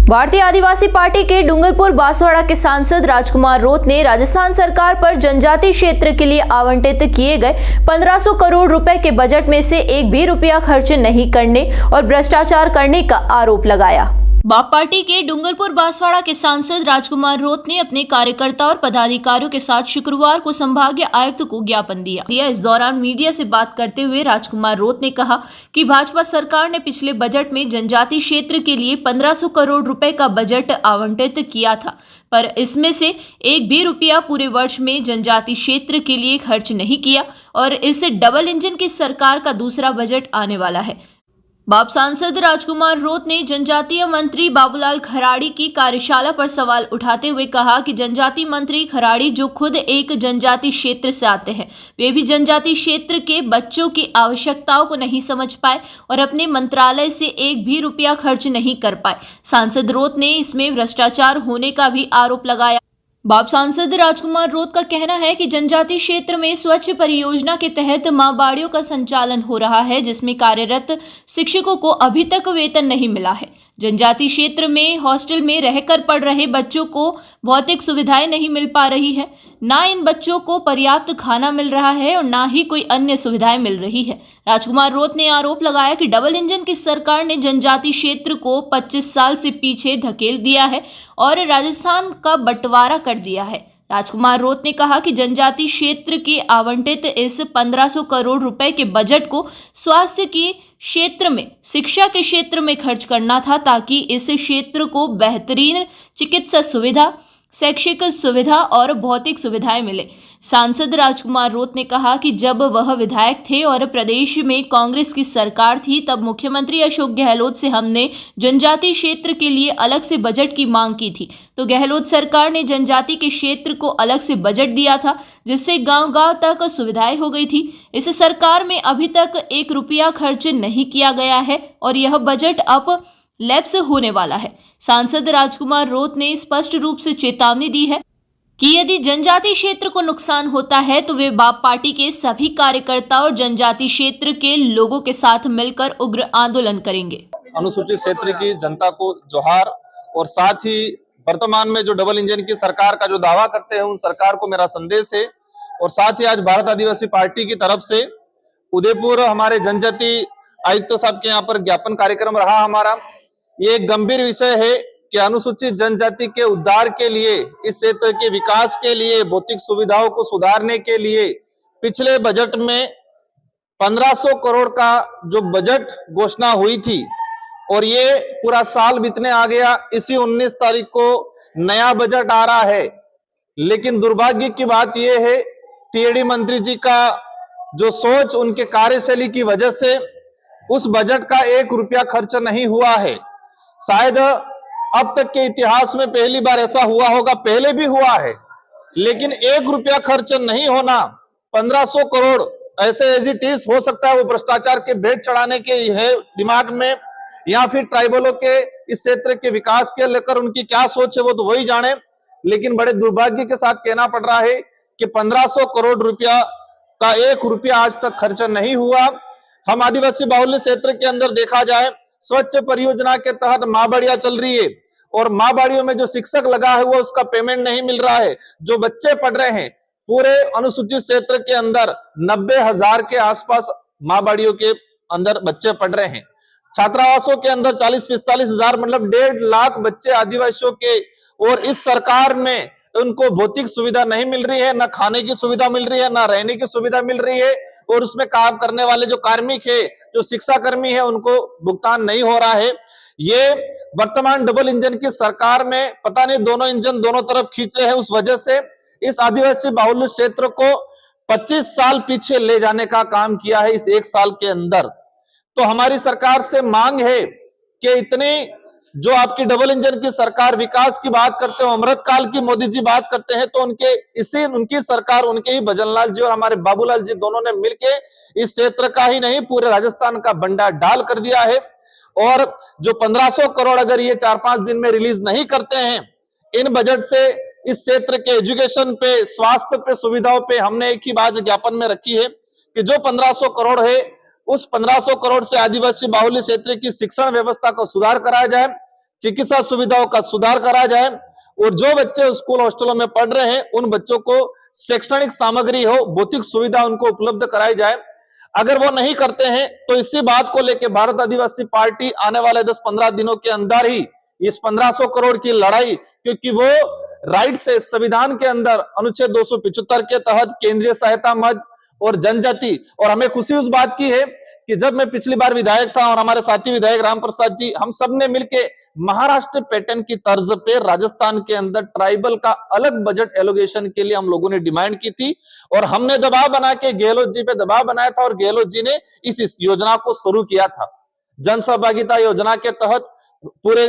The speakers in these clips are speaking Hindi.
भारतीय आदिवासी पार्टी के डूंगरपुर बांसवाड़ा के सांसद राजकुमार रोत ने राजस्थान सरकार पर जनजाति क्षेत्र के लिए आवंटित किए गए 1500 करोड़ रुपए के बजट में से एक भी रुपया खर्च नहीं करने और भ्रष्टाचार करने का आरोप लगाया। बाप पार्टी के डूंगरपुर बांसवाड़ा के सांसद राजकुमार रोत ने अपने कार्यकर्ताओं और पदाधिकारियों के साथ शुक्रवार को संभागीय आयुक्त को ज्ञापन दिया। इस दौरान मीडिया से बात करते हुए राजकुमार रोत ने कहा कि भाजपा सरकार ने पिछले बजट में जनजाति क्षेत्र के लिए 1500 करोड़ रुपए का बजट आवंटित किया था, पर इसमें से एक भी रुपया पूरे वर्ष में जनजाति क्षेत्र के लिए खर्च नहीं किया और इससे डबल इंजन की सरकार का दूसरा बजट आने वाला है। बाप सांसद राजकुमार रोत ने जनजातीय मंत्री बाबूलाल खराड़ी की कार्यशाला पर सवाल उठाते हुए कहा कि जनजातीय मंत्री खराड़ी जो खुद एक जनजाति क्षेत्र से आते हैं, वे भी जनजाति क्षेत्र के बच्चों की आवश्यकताओं को नहीं समझ पाए और अपने मंत्रालय से एक भी रुपया खर्च नहीं कर पाए। सांसद रोत ने इसमें भ्रष्टाचार होने का भी आरोप लगाया। बाप सांसद राजकुमार रोत का कहना है कि जनजाति क्षेत्र में स्वच्छ परियोजना के तहत मां बाड़ियों का संचालन हो रहा है, जिसमें कार्यरत शिक्षकों को अभी तक वेतन नहीं मिला है। जनजाति क्षेत्र में हॉस्टल में रहकर पढ़ रहे बच्चों को भौतिक सुविधाएं नहीं मिल पा रही है, ना इन बच्चों को पर्याप्त खाना मिल रहा है और ना ही कोई अन्य सुविधाएं मिल रही है। राजकुमार रोत ने आरोप लगाया कि डबल इंजन की सरकार ने जनजाति क्षेत्र को 25 साल से पीछे धकेल दिया है और राजस्थान का बंटवारा कर दिया है। राजकुमार रोत ने कहा कि जनजाति क्षेत्र के आवंटित इस 1500 करोड़ रुपए के बजट को स्वास्थ्य के क्षेत्र में, शिक्षा के क्षेत्र में खर्च करना था, ताकि इस क्षेत्र को बेहतरीन चिकित्सा सुविधा, शैक्षिक सुविधा और भौतिक सुविधाएं मिले। सांसद राजकुमार रोत ने कहा कि जब वह विधायक थे और प्रदेश में कांग्रेस की सरकार थी, तब मुख्यमंत्री अशोक गहलोत से हमने जनजाति क्षेत्र के लिए अलग से बजट की मांग की थी, तो गहलोत सरकार ने जनजाति के क्षेत्र को अलग से बजट दिया था, जिससे गांव-गांव तक सुविधाएं हो गई थी। इस सरकार में अभी तक एक रुपया खर्च नहीं किया गया है और यह बजट अब लैप्स होने वाला है। सांसद राजकुमार रोत ने स्पष्ट रूप से चेतावनी दी है कि यदि जनजाति क्षेत्र को नुकसान होता है तो वे बाप पार्टी के सभी कार्यकर्ता और जनजाति क्षेत्र के लोगों के साथ मिलकर उग्र आंदोलन करेंगे। अनुसूचित क्षेत्र की जनता को जोहार, और साथ ही वर्तमान में जो डबल इंजन की सरकार का जो दावा करते हैं उन सरकार को मेरा संदेश है। और साथ ही आज भारत आदिवासी पार्टी की तरफ से उदयपुर हमारे जनजाति आयुक्त साहब के यहाँ पर ज्ञापन कार्यक्रम रहा हमारा। ये एक गंभीर विषय है कि अनुसूचित जनजाति के उद्धार के लिए, इस क्षेत्र के विकास के लिए, भौतिक सुविधाओं को सुधारने के लिए पिछले बजट में 1500 करोड़ का जो बजट घोषणा हुई थी और ये पूरा साल बीतने आ गया। इसी 19 तारीख को नया बजट आ रहा है, लेकिन दुर्भाग्य की बात यह है टीएडी मंत्री जी का जो सोच, उनके कार्यशैली की वजह से उस बजट का एक रुपया खर्च नहीं हुआ है। शायद अब तक के इतिहास में पहली बार ऐसा हुआ होगा, पहले भी हुआ है, लेकिन एक रुपया खर्च नहीं होना, 1500 करोड़ ऐसे एज इट इज हो सकता है वो भ्रष्टाचार के भेंट चढ़ाने के है दिमाग में, या फिर ट्राइबलों के इस क्षेत्र के विकास के लेकर उनकी क्या सोच है वो तो वही जाने। लेकिन बड़े दुर्भाग्य के साथ कहना पड़ रहा है कि 1500 करोड़ रुपया का एक रुपया आज तक खर्च नहीं हुआ। हम आदिवासी बाहुल्य क्षेत्र के अंदर देखा जाए, स्वच्छ परियोजना के तहत माँ बाड़ियां चल रही है और माँ बाड़ियों में जो शिक्षक लगा है वो उसका पेमेंट नहीं मिल रहा है। जो बच्चे पढ़ रहे हैं पूरे अनुसूचित क्षेत्र के अंदर 90,000 के आसपास माँ बाड़ियों के अंदर बच्चे पढ़ रहे हैं। छात्रावासों के अंदर 40-45 हजार, मतलब 1.5 लाख बच्चे आदिवासियों के, और इस सरकार में उनको भौतिक सुविधा नहीं मिल रही है, ना खाने की सुविधा मिल रही है, ना रहने की सुविधा मिल रही है, और उसमें काम करने वाले जो कार्मिक है, जो शिक्षा कर्मी है, उनको भुगतान नहीं हो रहा है। ये वर्तमान डबल इंजन की सरकार में पता नहीं दोनों इंजन दोनों तरफ खींच रहे हैं, उस वजह से इस आदिवासी बाहुल्य क्षेत्र को 25 साल पीछे ले जाने का काम किया है इस एक साल के अंदर। तो हमारी सरकार से मांग है कि इतनी जो आपकी डबल इंजन की सरकार विकास की बात करते हो, अमृत काल की मोदी जी बात करते हैं, तो उनकी सरकार, उनके ही भजनलाल जी और हमारे बाबूलाल जी दोनों ने मिलके इस क्षेत्र का ही नहीं पूरे राजस्थान का बंडा डाल कर दिया है। और जो 1500 करोड़ अगर ये 4-5 दिन में रिलीज नहीं करते हैं इन बजट से, इस क्षेत्र के एजुकेशन पे, स्वास्थ्य पे, सुविधाओं पे, हमने एक ही बात ज्ञापन में रखी है कि जो 1500 करोड़ है उस 1500 करोड़ से आदिवासी बाहुल्य क्षेत्र की शिक्षण व्यवस्था को सुधार कराया जाए, चिकित्सा सुविधाओं का सुधार करा जाए और जो बच्चे स्कूल हॉस्टलों में पढ़ रहे हैं उन बच्चों को शैक्षणिक सामग्री हो, भौतिक सुविधा उनको उपलब्ध कराई जाए। अगर वो नहीं करते हैं तो इसी बात को लेकर भारत आदिवासी पार्टी आने वाले 10-15 दिनों के अंदर ही इस 1500 करोड़ की लड़ाई, क्योंकि वो राइट से संविधान के अंदर अनुच्छेद 275 के तहत केंद्रीय सहायता मद और जनजाति, और हमें खुशी उस बात की है कि जब मैं पिछली बार विधायक था और हमारे साथी विधायक राम प्रसाद जी, हम सब ने मिलके महाराष्ट्र पैटर्न की तर्ज पे राजस्थान के अंदर ट्राइबल का अलग बजट एलोकेशन के लिए हम लोगों ने डिमांड की थी और हमने दबाव बना के गहलोत जी पे दबाव बनाया था और गहलोत जी ने इस योजना को शुरू किया था। जन सहभागिता योजना के तहत पूरे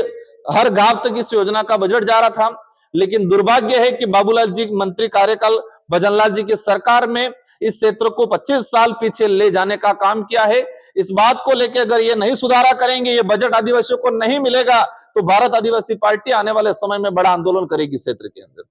हर गांव तक इस योजना का बजट जा रहा था, लेकिन दुर्भाग्य है कि बाबूलाल जी मंत्री कार्यकाल भजनलाल जी की सरकार में इस क्षेत्र को 25 साल पीछे ले जाने का काम किया है। इस बात को लेकर अगर ये नहीं सुधारा करेंगे, ये बजट आदिवासियों को नहीं मिलेगा, तो भारत आदिवासी पार्टी आने वाले समय में बड़ा आंदोलन करेगी क्षेत्र के अंदर।